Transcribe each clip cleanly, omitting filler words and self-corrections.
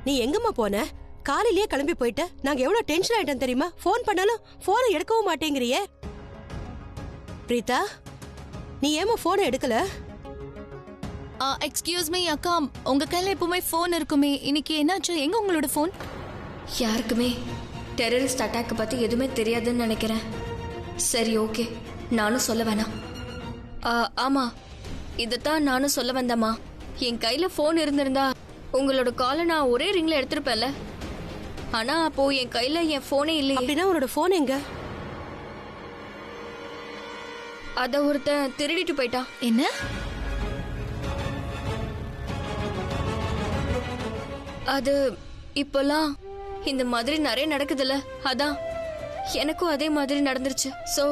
நீ எங்கம்மா போன? காலையிலேயே கிளம்பி போயிட்ட. நாங்க எவ்வளவு டென்ஷன் ஆயிட்டோம் தெரியுமா? போன் பண்ணாலும் போனை எடுக்கவும் மாட்டேங்கிறியே. பிரீதா, நீ ஏமா போனை எடுக்கல? எக்ஸ்கியூஸ் மீ அக்கா, உங்க கையில எப்பவுமே போன் இருக்குமே, இன்னைக்கு என்னாச்சு? எங்க உங்களோட போன்? யாருக்குமே டெரரிஸ்ட் அட்டாக் பத்தி எதுவுமே தெரியாதுன்னு நினைக்கிறேன். சரி, ஓகே, நானும் சொல்ல வேணாம். ஆமா, இதைத்தான் நானும் சொல்ல வந்தம்மா. என் கையில போன் இருந்திருந்தா உங்களோட காலை நான் ஒரே ரிங்ல எடுத்திருப்பேன்ல. ஆனா அப்போ என் கையில என் போனே இல்லையே. அப்படின்னா உன்னோட போன் எங்க? அத ஒருத்தன் திருடிட்டு போயிட்டான். என்ன? அது இப்போலாம் இந்த மாதிரி நிறைய நடக்குதுல்ல, அதான் எனக்கும் அதே மாதிரி நடந்துருச்சு. சோ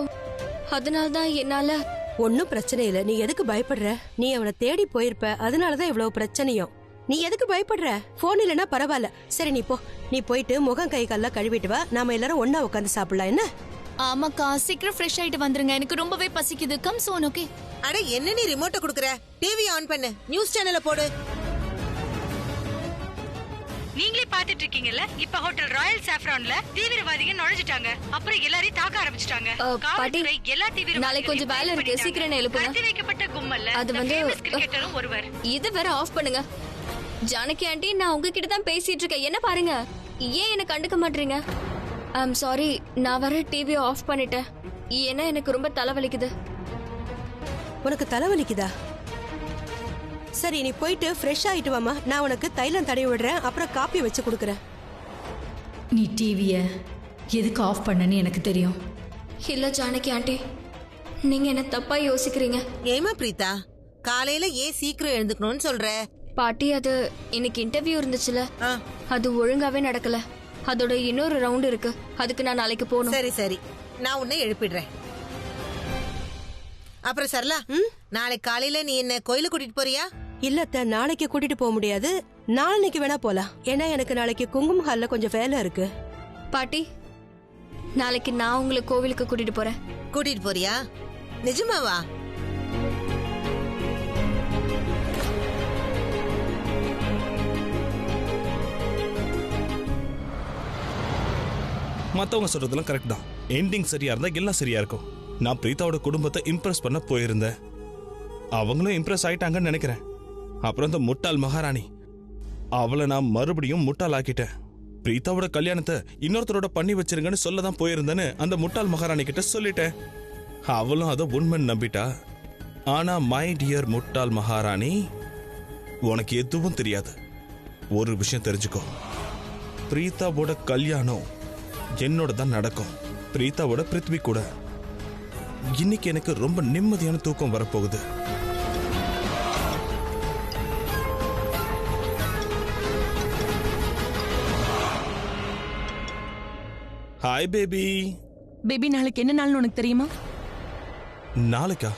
அதனாலதான் என்னால. ஒன்னும் பிரச்சனை இல்ல, நீ எதுக்கு பயப்படுற? நீ அவனை தேடி போயிருப்ப, அதனாலதான் இவ்வளவு பிரச்சனையும். நீ எதுக்கு பயப்படுற? போன் இல்லனா பரவாயில்ல. சரி, நீ போ. நீ போயிட்டு முகம் கை கால்லாம் கழுவிட்டு வா. நாம எல்லாரும் ஒன்னா உட்காந்து சாப்பிடலாம். என்ன? ஆமாக்கா, சீக்கிரம் ஃப்ரெஷ் ஆயிட்டு வந்துருங்க, எனக்கு ரொம்பவே பசிக்குது. Come soon. ஓகே. அட என்ன நீ ரிமோட்ட குடுக்குற? டிவி ஆன் பண்ணு, நியூஸ் சேனலை போடு. நீங்களே பாத்துட்டு இருக்கீங்கல்ல, இப்ப ஹோட்டல் ராயல் சாஃப்ரான்ல தீவிரவாதிகள் நுழைஞ்சிட்டாங்க. அப்புறம் எல்லாரையும் தாக்க ஆரம்பிச்சிட்டாங்க. பாட்டி, நாளைக்கு கொஞ்சம் வேலை இருக்கு, சீக்கிரம் எழுப்புங்க. வைக்கப்பட்ட கும்மல்ல அது வந்து கிரிக்கெட்டரும் ஒருவர். இது வேற ஆஃப் பண்ணுங்க. ஜானகி ஆண்டி, நான் உங்ககிட்ட தான் பேசிட்டு இருக்கேன். என்ன பாருங்க, ஏன் என்ன கண்டுக்க மாட்டீங்க? ஐம் சாரி, நான் வர டிவியை ஆஃப் பண்ணிட்டேன். ஏன்னா எனக்கு ரொம்ப தலைவலிக்குது. உனக்கு தலைவலிக்குதா? சரி, நீ போயிட்டு ஃப்ரெஷ் ஆயிட்டு வாமா. நான் உனக்கு தைலம் தடவி விடுறேன், அப்புறம் காப்பி வச்சு கொடுக்குறேன். நீ டிவிய எதுக்கு ஆஃப் பண்ணன்னு எனக்கு தெரியும். இல்ல ஜானகி ஆண்டி, நீங்க என்ன தப்பா யோசிக்கிறீங்க. ஏமா பிரீதா, காலையில ஏன் சீக்கிரம் எழுந்துக்கணும்னு சொல்ற? பாட்டி, அது இன்னைக்கு இன்டர்வியூ இருந்துச்சுல, அது ஒழுங்காவே நடக்கல. அதோட இன்னொரு ரவுண்ட் இருக்கு, அதுக்கு நான் நாளைக்கு போகணும். சரி சரி, நான் உன்னை எழுப்பிடுறேன். அப்புறம் சரலா, நாளைக்கு காலையில நீ என்ன கோயிலுக்கு கூட்டிட்டு போறியா? இல்லத்த, நாளைக்கு கூட்டிட்டு போக முடியாது. நாளைக்கு வேணா போலாம். ஏன்னா எனக்கு நாளைக்கு குங்கும ஹால்ல கொஞ்சம் வேலை இருக்கு. பாட்டி, நாளைக்கு நான் உங்களை கோவிலுக்கு கூட்டிட்டு போறேன். கூட்டிட்டு போறியா? நிஜமாவா? மற்றவங்க சொல்றதெல்லாம் கரெக்ட் தான். எண்டிங் சரியா இருந்தா எல்லாம் சரியா இருக்கும். நான் பிரீதாவோட குடும்பத்தை இம்ப்ரெஸ் பண்ண போயிருந்தேன். அவங்களும் இம்ப்ரெஸ் ஆயிட்டாங்கன்னு நினைக்கிறேன். அப்புறம் இந்த முட்டாள் மகாராணி, அவளை நான் மறுபடியும் முட்டாள் ஆக்கிட்டேன். பிரீதாவோட கல்யாணத்தை இன்னொருத்தரோட பண்ணி வச்சிருங்கன்னு சொல்லதான் போயிருந்தேன்னு அந்த முட்டாள் மகாராணி கிட்ட சொல்லிட்டேன். அவளும் அதை உண்மைன்னு நம்பிட்டா. ஆனா மை டியர் முட்டாள் மகாராணி, உனக்கு எதுவும் தெரியாது. ஒரு விஷயம் தெரிஞ்சுக்கோ, பிரீதாவோட கல்யாணம் என்னோட தான் நடக்கும். பிரீதாவோட பிருத்வி கூட. இன்னைக்கு எனக்கு ரொம்ப நிம்மதியான தூக்கம் வரப்போகுது. Hi baby. பேபி, நாளைக்கு என்ன நாள்னு உனக்கு தெரியுமா? நாளைக்கா?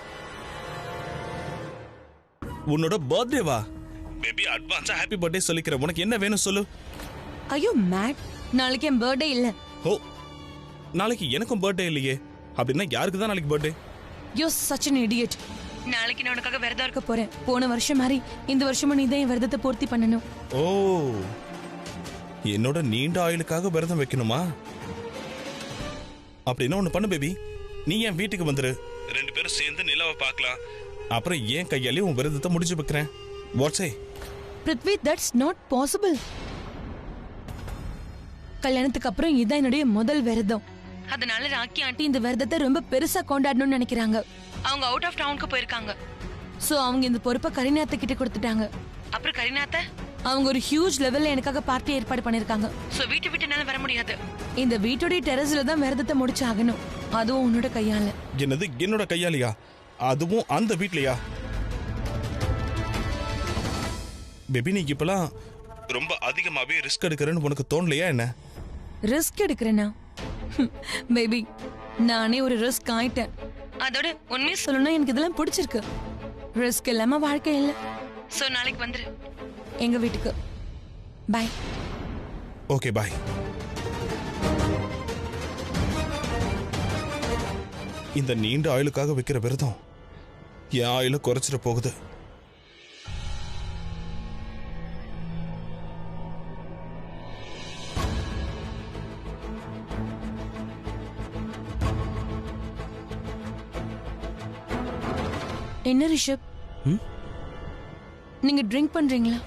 உன்னோட பர்த்டேவா? பேபி, அட்வான்ஸா ஹாப்பி பர்த்டே சொல்லிக்கிறேன். உனக்கு என்ன வேணும் சொல்லு. ஐயோ மேட், நாளைக்கு என் பர்த்டே இல்ல. ஓ, நாளைக்கு எனக்கும் பர்த்டே இல்லையே. அப்படின்னா யாருக்கு தான் நாளைக்கு birthday? You such an idiot. நாளைக்கு நான் உனக்காக விரதம் இருக்க போறேன். போன வருஷம் மாதிரி இந்த வருஷமும் நீ தான் என் விரதத்தை பூர்த்தி பண்ணணும். ஓ, என்னோட நீண்ட ஆயுளுக்காக விரதம் வைக்கணுமா? அப்படின்னா ஒண்ணு பண்ணு பேபி, நீ என் வீட்டுக்கு வந்துரு. 2 பேரும் சேர்ந்து நிலாவை பார்க்கலாம். அப்புறம் ஏன் கையாலே உன் விரதத்தை முடிச்சு வைக்கிறேன். Watts A? Prithvi, that's not possible. கல்யாணத்துக்கு அப்புறம் இதான் என்னுடைய முதல் விரதம். அதனால ராக்கி ஆண்டி இந்த விரதத்தை ரொம்ப பெருசா கொண்டாடணும்னு நினைக்கிறாங்க. அவங்க அவுட் ஆஃப் டவுனுக்கு போயிருக்காங்க. சோ அவங்க இந்த பொறுப்பை கரீனாத்த கிட்ட கொடுத்துட்டாங்க. அப்புறம் கரீனாத்த அவங்க ஒரு ஹியூஜ் லெவல்ல எனக்காக பார்ட்டி ஏற்பாடு பண்ணிருக்காங்க. சோ வீட்டை விட்டு என்னால வர முடியாது. இந்த வீட்டோட டெரஸ்ல தான் விரதத்தை முடிச்சு ஆகணும். அதுவும் உன்னோட கையால. என்னது, என்னோட கையாலையா? அதுவும் அந்த வீட்லயா? பேபி, நீ இப்பெல்லாம் ரொம்ப அதிகமாவே ரிஸ்க் எடுக்கிறேன்னு உனக்கு தோணலையா என்ன? ரிஸ்க் எடுக்கிறேனா? பேபி, நானே ஒரு ரிஸ்க் ஆயிட்டேன். அதோட உண்மையை சொல்லணும்னா எனக்கு இதெல்லாம் பிடிச்சிருக்கு. ரிஸ்க் இல்லாம வாழ்க்கை இல்லை. சோ நாளைக்கு வந்துரு எங்க வீட்டுக்கு. பை. ஓகே, பாய். இந்த நீண்ட ஆயுளுக்காக வைக்கிற விரதம் என் ஆயுள குறைச்சிட போகுது. என்ன ரிஷப், நீங்க ட்ரிங்க் பண்றீங்களா?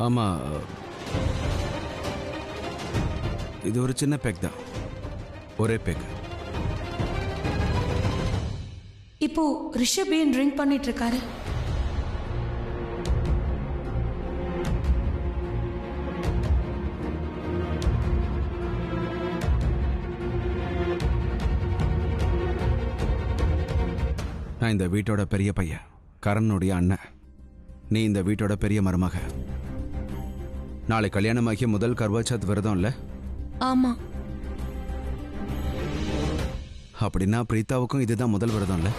ஆமாம், இது ஒரு சின்ன பேக் தான், ஒரே பேக். இப்போ ரிஷப் ஏன் ட்ரிங்க் பண்ணிட்டு இருக்காரு? நான் இந்த வீட்டோட பெரிய பையன், கரனுடைய அண்ணன். நீ இந்த வீட்டோட பெரிய மருமக. நாளை கல்யாணமாகிய முதல் கர்வாச்சத் விரதம் இல்ல? ஆமா. அப்படின்னா பிரீதாவுக்கும் இதுதான் முதல் விரதம் இல்ல?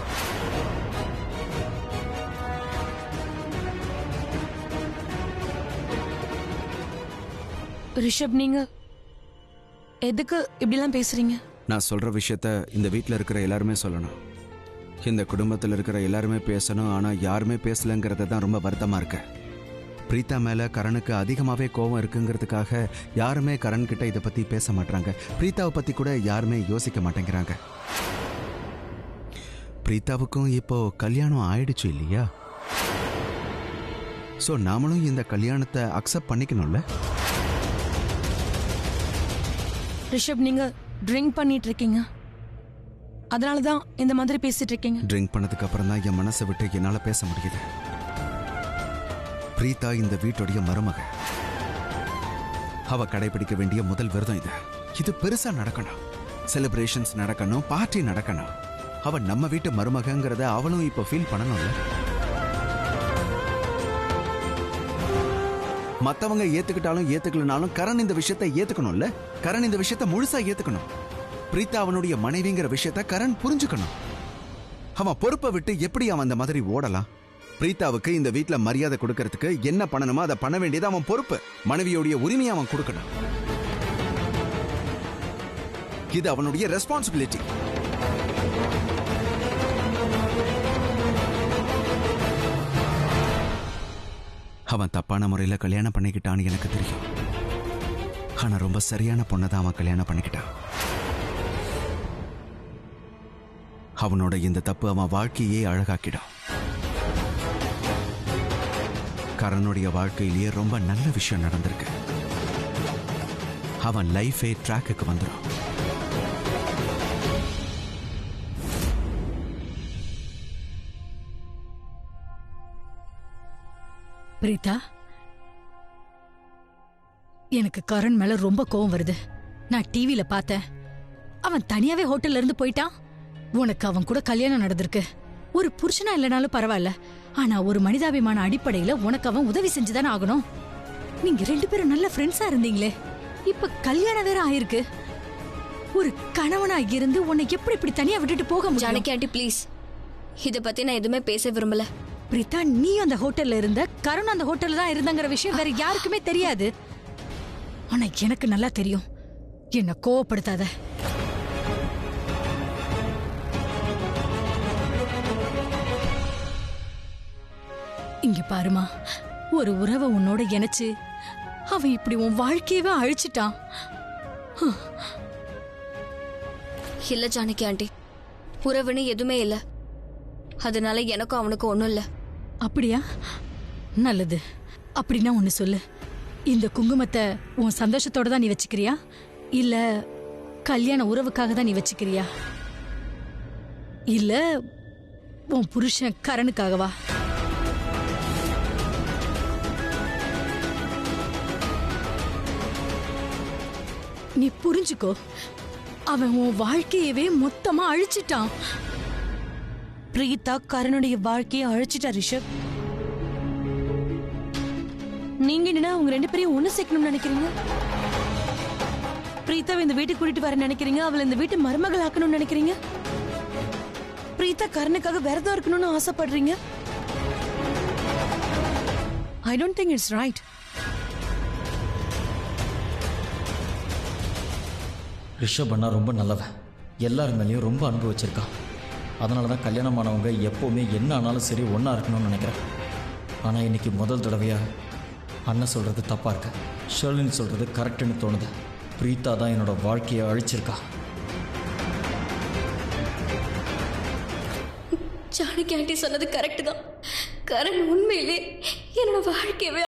ரிஷப், நீங்க எதுக்கு இப்படிலாம் பேசுறீங்க? நான் சொல்ற விஷயத்த இந்த வீட்டில் இருக்கிற எல்லாருமே சொல்லணும். இந்த குடும்பத்தில் இருக்கிற எல்லாருமே பேசணும். ஆனால் யாருமே பேசலங்கிறது தான் ரொம்ப வருத்தமாக இருக்கு. பிரீதா மேலே கரனுக்கு அதிகமாகவே கோபம் இருக்குங்கிறதுக்காக யாருமே கரண் கிட்ட இதை பற்றி பேச மாட்டாங்க. பிரீதாவை பற்றி கூட யாருமே யோசிக்க மாட்டேங்கிறாங்க. பிரீதாவுக்கும் இப்போ கல்யாணம் ஆயிடுச்சு இல்லையா? ஸோ நாமளும் இந்த கல்யாணத்தை அக்செப்ட் பண்ணிக்கணும்ல? ரிஷப், நீங்க ட்ரிங்க் பண்ணிட்டு இருக்கீங்க, அதனால தான் இந்த மாதிரி பேசிட்டு இருக்கீங்க. ட்ரிங்க் பண்ணதுக்கு அப்புறம் தான் என் மனசை விட்டு என்னால் பேச முடியுது. பிரீதா இந்த வீட்டுடைய மருமக. அவ கடைபிடிக்க வேண்டிய முதல் விரதம் இது. இது பெருசா நடக்கணும், செலிப்ரேஷன்ஸ் நடக்கணும், பார்ட்டி நடக்கணும். அவ நம்ம வீட்டு மருமகங்கிறத அவளும் இப்ப ஃபீல் பண்ணணும்ல? மத்தவங்க ஏத்துக்கிட்டாலும் ஏத்துக்கலனாலும் கரண் இந்த விஷயத்தை ஏத்துக்கணும்ல? கரண் இந்த விஷயத்தை முழுசா ஏத்துக்கணும். பிரீதா அவனுடைய மனைவிங்கிற விஷயத்த கரண் புரிஞ்சுக்கணும். அவன் பொறுப்பை விட்டு எப்படி அவன் அந்த மாதிரி ஓடலாம்? பிரீதாவுக்கு இந்த வீட்டுல மரியாதை கொடுக்கறதுக்கு என்ன பண்ணணுமோ அதை பண்ண வேண்டியது அவன் பொறுப்பு. மனைவியோடைய உரிமையை அவன் கொடுக்கணும். இது அவனுடைய ரெஸ்பான்சிபிலிட்டி. அவன் தப்பான முறையில் கல்யாணம் பண்ணிக்கிட்டான்னு எனக்கு தெரியும். ஆனா ரொம்ப சரியான பொண்ணை தான் அவன் கல்யாணம் பண்ணிக்கிட்டான். அவனோட இந்த தப்பு அவன் வாழ்க்கையே அழகாக்கிடும். கரனுடைய வாழ்க்கையிலேயே ரொம்ப நல்ல விஷயம் நடந்திருக்கு. அவன் லைஃபே ட்ராக்குக்கு வந்துடும். பிரீதா, எனக்கு கரண் மேல ரொம்ப கோவம் வருது. நான் டிவியில பார்த்தேன், அவன் தனியாவே ஹோட்டல்ல இருந்து போயிட்டான். உனக்கு அவன் கூட கல்யாணம் நடந்திருக்கு. ஒரு புருஷனா இல்லைனாலும் பரவாயில்ல, ஆனா ஒரு மனிதாபிமான அடிப்படையில உனக்கு அவன் உதவி செஞ்சுதானே ஆகணும். நீங்க 2 பேரும் நல்ல ஃப்ரெண்ட்ஸா இருந்தீங்களே, இப்ப கல்யாணம் வேற ஆயிருக்கு. ஒரு கணவனா இருந்து உன்னை எப்படி இப்படி தனியா விட்டுட்டு போக முடியும்? ஜானகி ஆண்டி ப்ளீஸ், இத பத்தி நான் எதுவுமே பேச விரும்பல. பிரீதா, நீ அந்த ஹோட்டல்ல இருந்த, கரண் அந்த ஹோட்டல்ல தான் இருந்தாங்கிற விஷயம் வேற யாருக்குமே தெரியாது. ஆனா எனக்கு நல்லா தெரியும். என்ன கோவப்படுத்தாத. இங்க பாருமா, ஒரு உறவை உன்னோட இணைச்சு அவன் இப்படி உன் வாழ்க்கையவே அழிச்சிட்டான். இல்ல ஜானகி ஆண்டி, உறவுன்னு எதுவுமே இல்ல. அதனால எனக்கும் அவனுக்கும் ஒண்ணும் இல்ல. அப்படியா? நல்லது. அப்படின்னா ஒண்ணு சொல்லு, இந்த குங்குமத்தை உன் சந்தோஷத்தோட தான் நீ வச்சுக்கிறியா, இல்ல கல்யாண உறவுக்காக தான் நீ வச்சுக்கிறியா, இல்ல உன் புருஷன் கரனுக்காகவா? நீ புரிஞ்சுக்கோ, அவன் உன் வாழ்க்கையவே மொத்தமா அழிச்சிட்டான். பிரீதா கரனுடைய வாழ்க்கையை அழிச்சிட்டா ரிஷப். நீங்க என்னன்னா உங்க 2 பேரையும் ஒண்ணு சேர்க்கணும்னு நினைக்கிறீங்க? பிரீதாவை இந்த வீட்டுக்கு கூட்டிட்டு வர நினைக்கிறீங்க, அவளை இந்த வீட்டு மருமகள் ஆக்கணும்னு நினைக்கிறீங்க. பிரீதா கரனுக்காக விரதம் இருக்கணும்னு ஆசைப்படுறீங்க. I don't think it's right. Rishabh அண்ணா ரொம்ப நல்லவன், எல்லார் மேலேயும் ரொம்ப அன்பு வச்சிருக்கான். அதனால தான் கல்யாணமானவங்க எப்போவுமே என்ன ஆனாலும் சரி ஒன்றா இருக்கணும்னு நினைக்கிறேன். ஆனால் இன்னைக்கு முதல் தடவையாக அண்ணன் சொல்கிறது தப்பாக இருக்கு, ஷர்லின் சொல்கிறது கரெக்டுன்னு தோணுது. பிரீதா தான் என்னோட வாழ்க்கையை அழிச்சிருக்கா. ஜானகி ஆண்டி சொன்னது கரெக்ட் தான். கரண் உண்மையிலே என்னோட வாழ்க்கையவே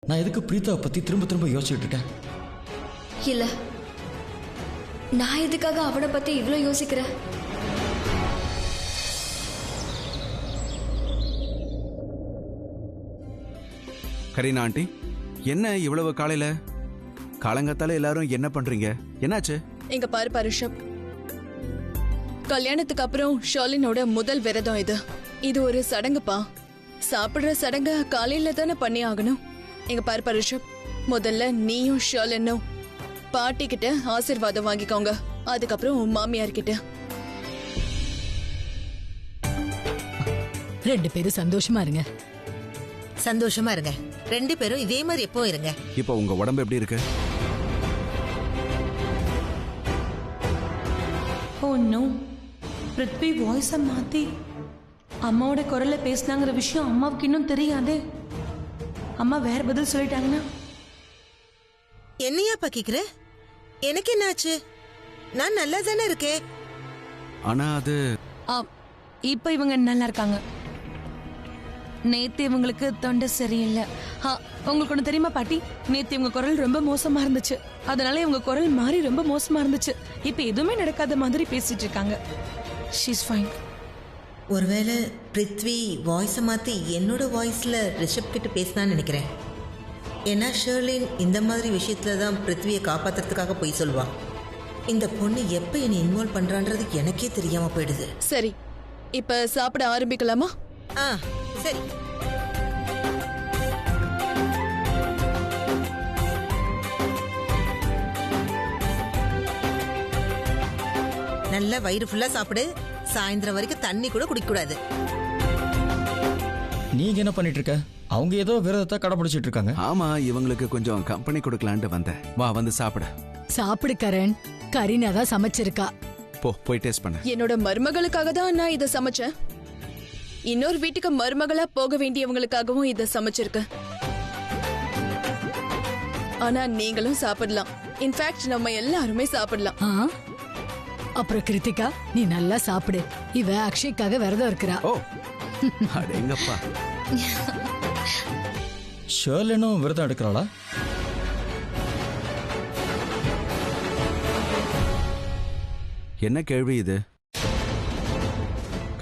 நான் எதுக்கு பிரீத்தாவை பற்றி திரும்ப திரும்ப யோசிச்சுட்டு இருக்கேன்? இல்ல, நான் எதுக்காக அவனை பத்தி இவ்ளோ யோசிக்கிறேன்? கரீனா ஆண்டி, என்ன இவ்வளவு காலையில காலங்கத்தால எல்லாரும் என்ன பண்றீங்க? என்னாச்சு? இங்க பாரு ரிஷப், கல்யாணத்துக்கு அப்புறம் ஷாலினோட முதல் விரதம் இது. இது ஒரு சடங்குப்பா. சாப்பிடுற சடங்க காலையில தானே பண்ணி ஆகணும். இங்க பாரு ரிஷப், முதல்ல நீயும் ஷாலினும் பாட்டி கிட்ட ஆசீர்வாதம் வாங்கிக்கோங்க. அதுக்கப்புறம் உன் மாமியார் கிட்ட. ரெண்டு பேரும் சந்தோஷமா இருங்க. சந்தோஷமா இருங்க. ரெண்டு பேரும் இதே மாதிரி எப்போ இருங்க. இப்போ உங்க உடம்பு எப்படி இருக்கு? ஓ நோ, பிருத்வி வாய்ஸை மாத்தி அம்மாவோட குரல்ல பேசினாங்கிற விஷயம் அம்மாவுக்கு இன்னும் தெரியாதே. அம்மா வேற பதில் சொல்லிட்டாங்கன்னா? என்னையா பக்கிக்கிற? எனக்கு என்னாச்சு? நான் நல்லா தானே இருக்கேன். ஆனா அது இப்ப இவங்க நல்லா இருக்காங்க. நேத்து இவங்களுக்கு தொண்டை சரியில்லை. உங்களுக்கு ஒண்ணு தெரியுமா பாட்டி, நேத்து இவங்க குரல் ரொம்ப மோசமா இருந்துச்சு. அதனால இவங்க குரல் மாறி ரொம்ப மோசமா இருந்துச்சு. இப்ப எதுவுமே நடக்காத மாதிரி பேசிட்டு இருக்காங்க. She's fine. ஒருவேளை பிருத்வி வாய்ஸை மாற்றி என்னோட வாய்ஸில் ரிஷப் கிட்ட பேசினான்னு நினைக்கிறேன். ஏன்னா ஷர்லின் இந்த மாதிரி விஷயத்துல தான் பிருத்வியை காப்பாற்றுறதுக்காக போய் சொல்வா. இந்த பொண்ணு எப்போ என்னை இன்வால்வ் பண்ணுறான்றது எனக்கே தெரியாமல் போயிடுது. சரி, இப்ப சாப்பிட ஆரம்பிக்கலாமா? சரி. நல்லா வயிறு ஃபுல்லா சாப்பிடு. சாயந்தரம் வரைக்கும் தண்ணி கூட குடிக்க கூடாது. நீங்க என்ன பண்ணிட்டு இருக்க? அவங்க ஏதோ விரதத்தை கடைபிடிச்சிட்டு இருக்காங்க. ஆமா, இவங்களுக்கு கொஞ்சம் கம்பெனி கொடுக்கலான்ட்டு வந்தேன். வா, வந்து சாப்பிட. சாப்பிடு கரண், கரீனா தான் சமைச்சிருக்கா. போய் டேஸ்ட் பண்ண. என்னோட மருமகளுக்காக தான் நான் இதை சமைச்சேன். இன்னொரு வீட்டுக்கு மருமகளா போக வேண்டியவங்களுக்காகவும் இதை சமைச்சிருக்கேன். ஆனா நீங்களும் சாப்பிடலாம். இன்ஃபேக்ட் நம்ம எல்லாருமே சாப்பிடலாம். அப்புறம் கிருத்திகா, நீ நல்லா சாப்பிடு. இவ அக்ஷய்க்காக விரதம் இருக்கிறா. ஓ அடேங்கப்பா. ஷர்லினும் விரதம் எடுக்கிறாளா? என்ன கேள்வி இது?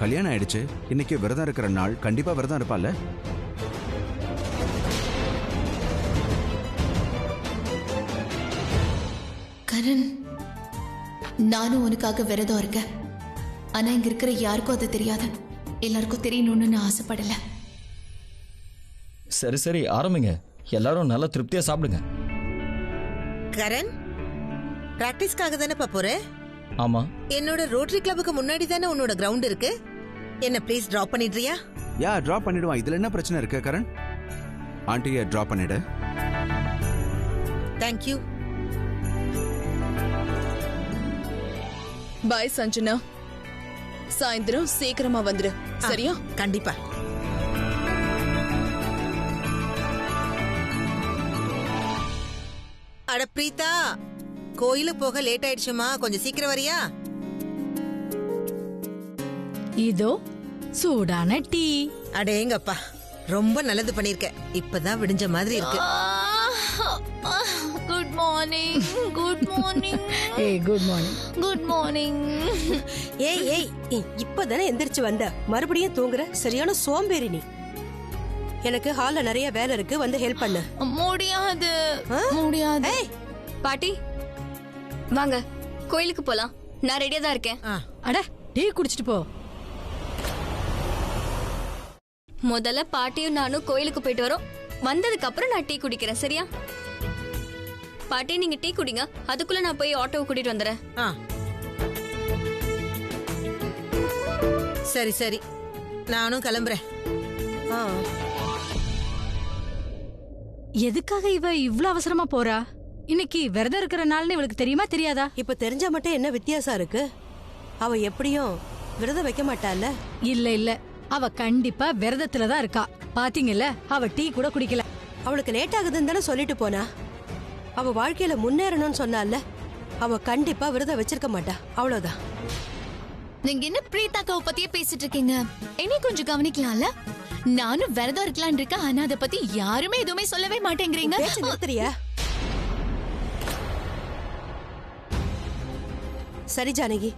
கல்யாணம் ஆயிடுச்சு, இன்னைக்கு விரதம் இருக்கிற நாள். கண்டிப்பா விரதம் இருப்பால. கரண், நானும் உனக்காக விரதம் இருக்கேன். ஆனா இங்க இருக்கிற யாருக்கும் அது தெரியாது. எல்லாருக்கும் தெரியணும்னு நான் ஆசைப்படல. சரி சரி, ஆரம்பிங்க. எல்லாரும் நல்லா திருப்தியா சாப்பிடுங்க. கரண், பிராக்டிஸ்க்காக தானே போற? ஆமா. என்னோட ரோட்டரி கிளப்புக்கு முன்னாடி தானே உன்னோட கிரவுண்ட் இருக்கு. என்ன ப்ளீஸ் டிராப் பண்ணிடுறியா? யா, டிராப் பண்ணிடுவான். இதுல என்ன பிரச்சனை இருக்கு கரண்? ஆண்டியை டிராப் பண்ணிடு. Thank you. பாய் சஞ்சனா. சாயந்தரம் சீக்கிரமா வந்துரு, சரியா? கண்டிப்பா. அட பிரீதா, கோயிலுக்கு போக லேட் ஆயிடுச்சுமா, கொஞ்சம் சீக்கிரம் வரியா? இதோ சூடான டீ. அடேங்கப்பா, ரொம்ப நல்லது பண்ணிருக்க. இப்பதான் விடிஞ்ச மாதிரி இருக்கு. Good morning. Good morning. ஏய், குட் மார்னிங். Good morning. ஏய் இப்பதானே எந்திரிச்சு வந்த, மறுபடியும் தூங்குற? சரியான சோம்பேறி நீ. எனக்கு ஹால்ல நிறைய வேலை இருக்கு, வந்து ஹெல்ப் பண்ணு. முடியாது. முடியாது. பாட்டி வாங்க, கோயிலுக்கு போலாம். நான் ரெடியா தான் இருக்கேன். அட, டீ குடிச்சிட்டு போ. முதல்ல பாட்டியும் நானும் கோயிலுக்கு போயிட்டு வரோம். வந்ததுக்கு அப்புறம் நான் டீ குடிக்கிறேன், சரியா? பாட்டி நீங்க டீ குடிங்க, அதுக்குள்ள நான் போய் ஆட்டோவை கூட்டிட்டு வந்துடுறேன். சரி சரி, நானும் கிளம்புறேன். எதுக்காக இவ இவ்ளோ அவசரமா போறா? இன்னைக்கு விரதம் இருக்கிற நாள்னு இவளுக்கு தெரியுமா தெரியாதா? இப்ப தெரிஞ்சா மட்டும் என்ன வித்தியாசம் இருக்கு? அவ எப்படியும் விரதம் வைக்க மாட்டால. இல்ல இல்ல, அவ கண்டிப்பா விரதத்துல தான் இருக்கா. பாத்தீங்கல்ல, அவ டீ கூட குடிக்கல. அவளுக்கு லேட் ஆகுதுன்னு தானே சொல்லிட்டு போனா. அவ வாழ்க்கையில முன்னேறணும்னு சொன்னால, அவ கண்டிப்பா விரதம் வச்சிருக்க மாட்டா. அவ்வளவுதான். நீங்க என்ன பிரீதாக்காவை பத்தியே பேசிட்டு இருக்கீங்க? என்னை கொஞ்சம் கவனிக்கலாம்ல? நானும் விரதம் இருக்கலான் இருக்கேன், ஆனா அதை பத்தி யாருமே எதுவுமே சொல்லவே மாட்டேங்கிறீங்க. நிறுத்துறியா? சரி ஜானகி,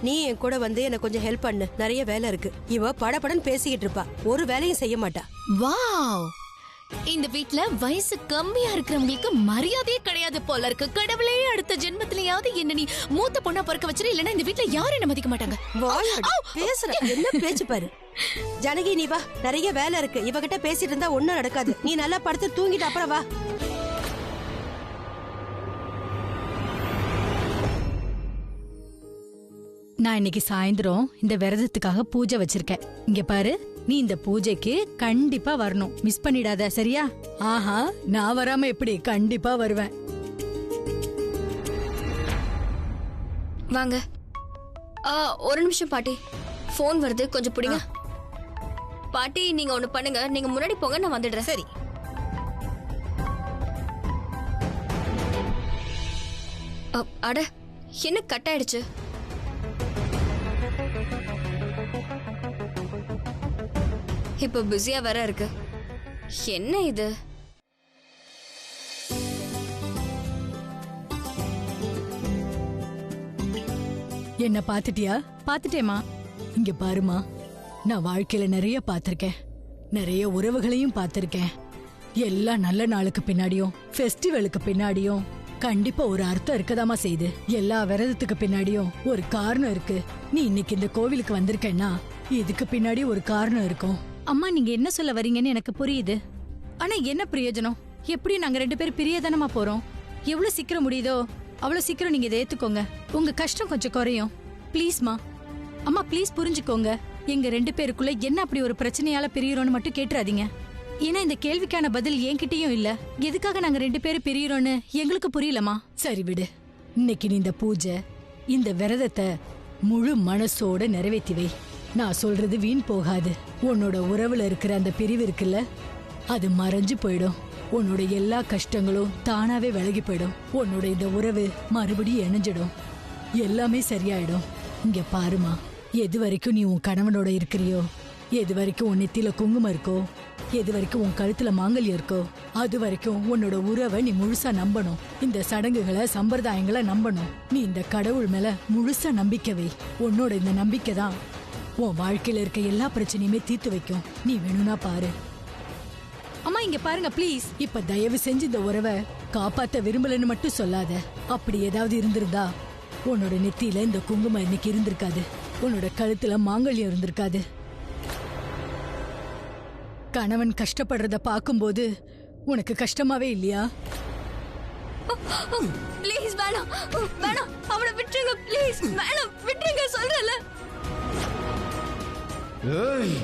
நீ என் கூட வந்து எனக்கு கொஞ்சம் ஹெல்ப் பண்ணு. நிறைய வேலை இருக்கு. இவ படபடன்னு பேசிக்கிட்டு இருப்பா, ஒரு வேலையும் செய்ய மாட்டா. வாவ், இந்த வீட்ல வயசு கம்மியா இருக்கிறவங்களுக்கு மரியாதையே கிடையாது போல இருக்கு. கடவுளே, அடுத்த ஜென்மத்திலயாவது என்ன நீ மூத்த பொண்ணா பிறக்க வச்சிரு, இல்லனா இந்த வீட்ல யாரும் என்ன மதிக்க மாட்டாங்க. பேசுற என்ன பேச்சு பாரு. ஜானகி நீ வா, நிறைய வேலை இருக்கு. இவகிட்ட பேசிட்டு இருந்தா ஒண்ணும் நடக்காது. நீ நல்லா படுத்து தூங்கிட்டு அப்புறம் வா. நான் இன்னைக்கு சாயந்தரம் இந்த விரதத்துக்காக பூஜை வச்சிருக்கேன். இங்க பாரு, நீ இந்த பூஜைக்கு கண்டிப்பா வரணும். மிஸ் பண்ணிடாத, சரியா? ஆஹா, நான் வராம எப்படி? கண்டிப்பா வருவேன். வாங்க. ஒரு நிமிஷம் பாட்டி, போன் வருது, கொஞ்சம் பிடிங்க. பாட்டி நீங்க ஒண்ணு பண்ணுங்க, நீங்க முன்னாடி போங்க, நான் வந்துடுறேன். சரி. அட, என்ன கட் ஆயிடுச்சு? இப்ப பிஸியா வேற இருக்கு. என்ன இது? என்ன பாத்துட்டியா? பாத்துட்டேமா. இங்க பாருமா, நான் வாழ்க்கையில நிறைய பாத்திருக்கேன். நிறைய உறவுகளையும் பாத்திருக்கேன். எல்லா நல்ல நாளுக்கு பின்னாடியும், ஃபெஸ்டிவலுக்கு பின்னாடியும் கண்டிப்பா ஒரு அர்த்தம் இருக்கதாமா செய்யுது. எல்லா விரதத்துக்கு பின்னாடியும் ஒரு காரணம் இருக்கு. நீ இன்னைக்கு இந்த கோவிலுக்கு வந்திருக்கேன்னா இதுக்கு பின்னாடி ஒரு காரணம் இருக்கும். அம்மா, நீங்க என்ன சொல்ல வரீங்கன்னு எனக்கு புரியுது. ஆனா என்ன பிரயோஜனம்? எப்படி நாங்க 2 பேரும் பிரியதானமா போறோம்? எவ்வளவு சீக்கிரம் முடியுதோ அவ்வளவு சீக்கிரம் நீங்க இதை ஏத்துக்கோங்க. உங்க கஷ்டம் கொஞ்சம் குறையும். ப்ளீஸ்மா. அம்மா ப்ளீஸ் புரிஞ்சுக்கோங்க. எங்க 2 பேருக்குள்ள என்ன அப்படி ஒரு பிரச்சனையால பிரியறோம்னு மட்டும் கேட்டுறாதீங்க. ஏன்னா இந்த கேள்விக்கான பதில் என்கிட்டயும் இல்ல. எதுக்காக நாங்க 2 பேரும் பிரியறோம்னு எங்களுக்கு புரியலமா. சரி விடு. இன்னைக்கு நீ இந்த பூஜை, இந்த விரதத்தை முழு மனசோட நிறைவேற்றி வை. நான் சொல்றது வீண் போகாது. உன்னோட உறவுல இருக்கிற அந்த பிரிவு இருக்குல்ல, அது மறைஞ்சு போயிடும். உன்னோட எல்லா கஷ்டங்களும் தானாவே விலகி போயிடும். உன்னோட இந்த உறவு மறுபடியும் இணைஞ்சிடும். எல்லாமே சரியாயிடும். இங்க பாருமா, எது வரைக்கும் நீ உன் கணவனோட இருக்கிறியோ, எது வரைக்கும் உன் நெத்தியில குங்குமம் இருக்கோ, எது வரைக்கும் உன் கழுத்துல மாங்கல்யம் இருக்கோ, அது வரைக்கும் உன்னோட உறவை நீ முழுசா நம்பணும். இந்த சடங்குகளை, சம்பிரதாயங்களை நம்பணும். நீ இந்த கடவுள் மேல முழுசா நம்பிக்கை வை. உன்னோட இந்த நம்பிக்கை தான் உன் வாழ்க்கையில இருக்க எல்லா பிரச்சனையுமே தீர்த்து வைக்கும். நீ வேணும்னா பாரு. அம்மா இங்க பாருங்க ப்ளீஸ். இப்ப தயவு செஞ்சு இந்த உறவை காப்பாத்த விரும்பலன்னு மட்டும் சொல்லாத. அப்படி ஏதாவது இருந்திருந்தா உன்னோட நெத்தியில இந்த குங்குமம் இன்னைக்கு இருந்திருக்காது. உன்னோட கழுத்துல மாங்கல்யம் இருந்திருக்காது. கணவன் கஷ்டப்படுறத பாக்கும்போது உனக்கு கஷ்டமாவே இல்லையா? ப்ளீஸ் வேணாம் வேணாம், அவனை விட்டுருங்க ப்ளீஸ், வேணாம் விட்டுருங்க சொல்றல. ஏய்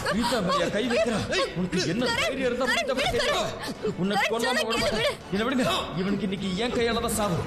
பிரீதா மேல கை வைக்கறா. உனக்கு என்ன தைரியம் இருந்தா பிரீதா மேல கை வைக்க? உன்னை கொல்லாம விட மாட்டேன். என்ன விடுங்க, இவனுக்கு இன்னைக்கு ஏன் கையால தான் சாவு.